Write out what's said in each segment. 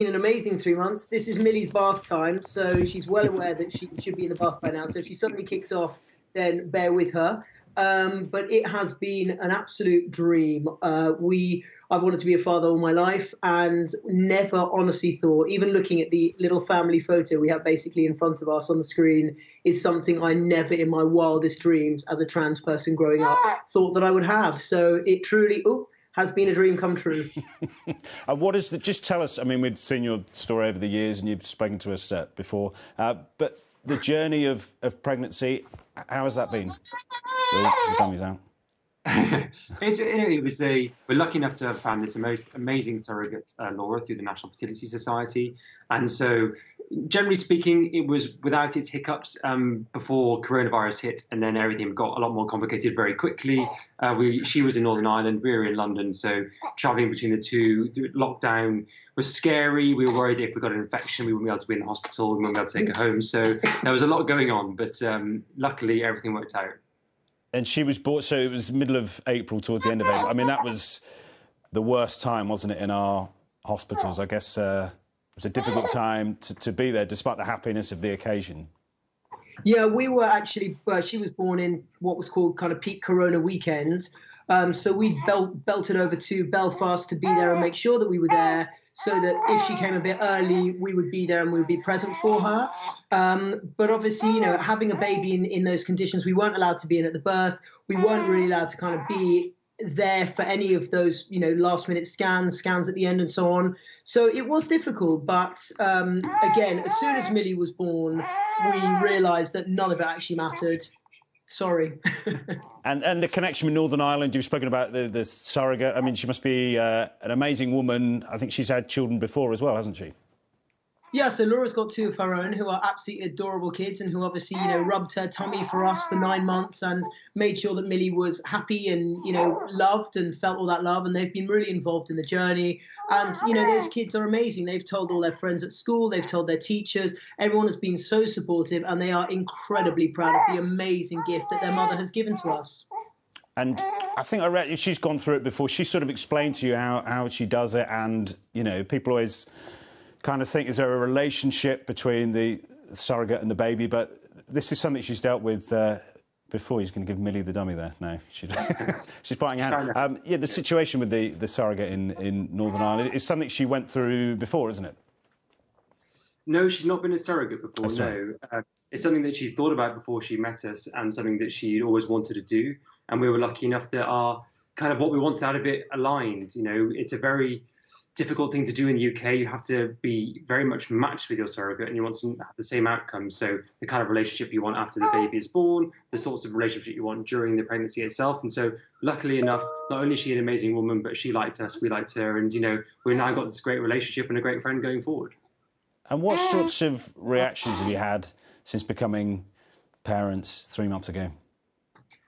an amazing 3 months. This is Millie's bath time, so she's well aware that she should be in the bath by now. So if she suddenly kicks off, then bear with her. But it has been an absolute dream. I've wanted to be a father all my life and never honestly thought, even looking at the little family photo we have basically in front of us on the screen, is something I never in my wildest dreams as a trans person growing up thought that I would have. So it truly has been a dream come true. What is the, just tell us, I mean, we've seen your story over the years and you've spoken to us before, but the journey of pregnancy, how has that been? The dummy's out. We're lucky enough to have found this amazing surrogate, Laura, through the National Fertility Society. And so, generally speaking, it was without its hiccups before coronavirus hit, and then everything got a lot more complicated very quickly. She was in Northern Ireland, we were in London, so travelling between the two, lockdown was scary. We were worried if we got an infection, we wouldn't be able to be in the hospital, we wouldn't be able to take her home. So there was a lot going on, but luckily everything worked out. And she was born, so it was middle of April, towards the end of April. I mean, that was the worst time, wasn't it, in our hospitals? I guess it was a difficult time to be there, despite the happiness of the occasion. Yeah, we were actually, she was born in what was called kind of peak corona weekend. So we belted over to Belfast to be there and make sure that we were there, so that if she came a bit early, we would be there and we would be present for her. But obviously, you know, having a baby in those conditions, we weren't allowed to be in at the birth. We weren't really allowed to kind of be there for any of those, you know, last minute scans at the end and so on. So it was difficult. But again, as soon as Millie was born, we realised that none of it actually mattered. Sorry. and the connection with Northern Ireland, you've spoken about the surrogate. I mean, she must be an amazing woman. I think she's had children before as well, hasn't she? Yeah, so Laura's got two of her own who are absolutely adorable kids and who obviously, you know, rubbed her tummy for us for 9 months and made sure that Millie was happy and, you know, loved and felt all that love. And they've been really involved in the journey. And, you know, those kids are amazing. They've told all their friends at school. They've told their teachers. Everyone has been so supportive and they are incredibly proud of the amazing gift that their mother has given to us. And I think I read she's gone through it before. She sort of explained to you how she does it. And, you know, people always kind of think, is there a relationship between the surrogate and the baby? But this is something she's dealt with before. He's going to give Millie the dummy there. No, she's biting her hand. Yeah, the situation with the surrogate in Northern Ireland is something she went through before, isn't it? No, she's not been a surrogate before, That's no. It's something that she thought about before she met us and something that she'd always wanted to do. And we were lucky enough that our kind of what we wanted out of it aligned. You know, it's a very difficult thing to do in the UK. You have to be very much matched with your surrogate and you want to have the same outcome. So the kind of relationship you want after the baby is born, the sorts of relationship you want during the pregnancy itself. And so luckily enough, not only is she an amazing woman, but she liked us, we liked her. And, you know, we've now got this great relationship and a great friend going forward. And what sorts of reactions have you had since becoming parents 3 months ago?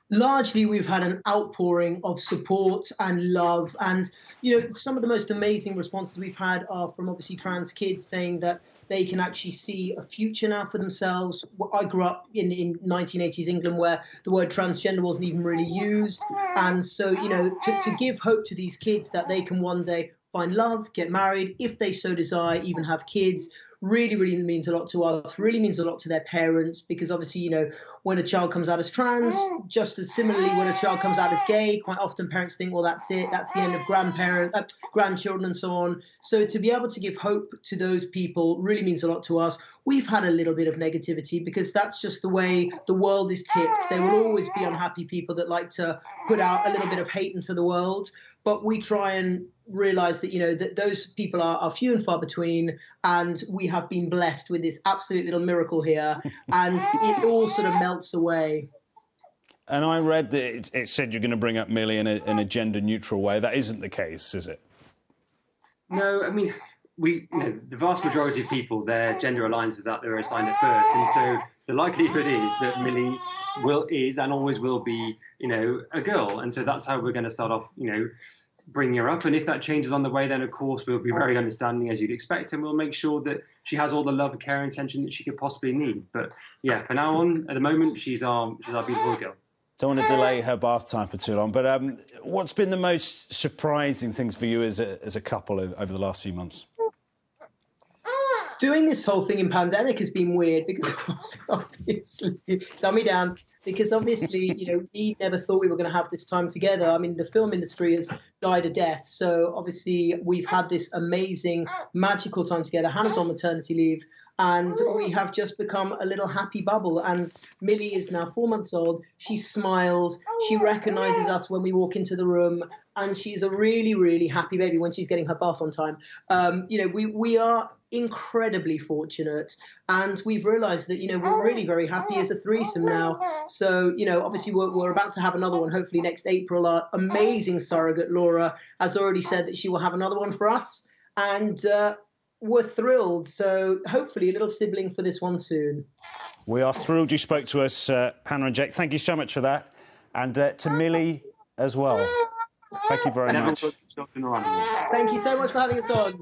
Largely, we've had an outpouring of support and love. And, you know, some of the most amazing responses we've had are from obviously trans kids saying that they can actually see a future now for themselves. I grew up in 1980s England where the word transgender wasn't even really used. And so, you know, to give hope to these kids that they can one day find love, get married, if they so desire, even have kids, really, really means a lot to us, really means a lot to their parents, because obviously, you know, when a child comes out as trans, just as similarly when a child comes out as gay, quite often parents think, well, that's it, that's the end of grandchildren and so on. So to be able to give hope to those people really means a lot to us. We've had a little bit of negativity because that's just the way the world is tipped. There will always be unhappy people that like to put out a little bit of hate into the world. But we try and realise that, you know, that those people are few and far between, and we have been blessed with this absolute little miracle here, and it all sort of melts away. And I read that it said you're going to bring up Millie in a gender-neutral way. That isn't the case, is it? No, I mean, you know, the vast majority of people, their gender aligns with that they were assigned at birth, and so the likelihood is that Millie is and always will be, you know, a girl, and so that's how we're going to start off, you know, bringing her up. And if that changes on the way, then of course we'll be very understanding, as you'd expect, and we'll make sure that she has all the love, care, and attention that she could possibly need. But yeah, for now on, at the moment, she's our beautiful girl. Don't want to delay her bath time for too long, but what's been the most surprising things for you as a couple over the last few months? doing this whole thing in pandemic has been weird because obviously, dummy down, because obviously, we never thought we were going to have this time together. I mean, the film industry has died a death. So obviously we've had this amazing, magical time together. Hannah's on maternity leave. And we have just become a little happy bubble. And Millie is now 4 months old. She smiles. She recognizes us when we walk into the room. And she's a really, really happy baby when she's getting her bath on time. We are incredibly fortunate. And we've realized that, we're really very happy as a threesome now. So, obviously we're about to have another one, hopefully next April. Our amazing surrogate, Laura, has already said that she will have another one for us. And we're thrilled. So hopefully a little sibling for this one soon. We are thrilled you spoke to us, Hannah and Jake. Thank you so much for that. And to Millie as well. Thank you very much. Thank Thank you so much for having us on.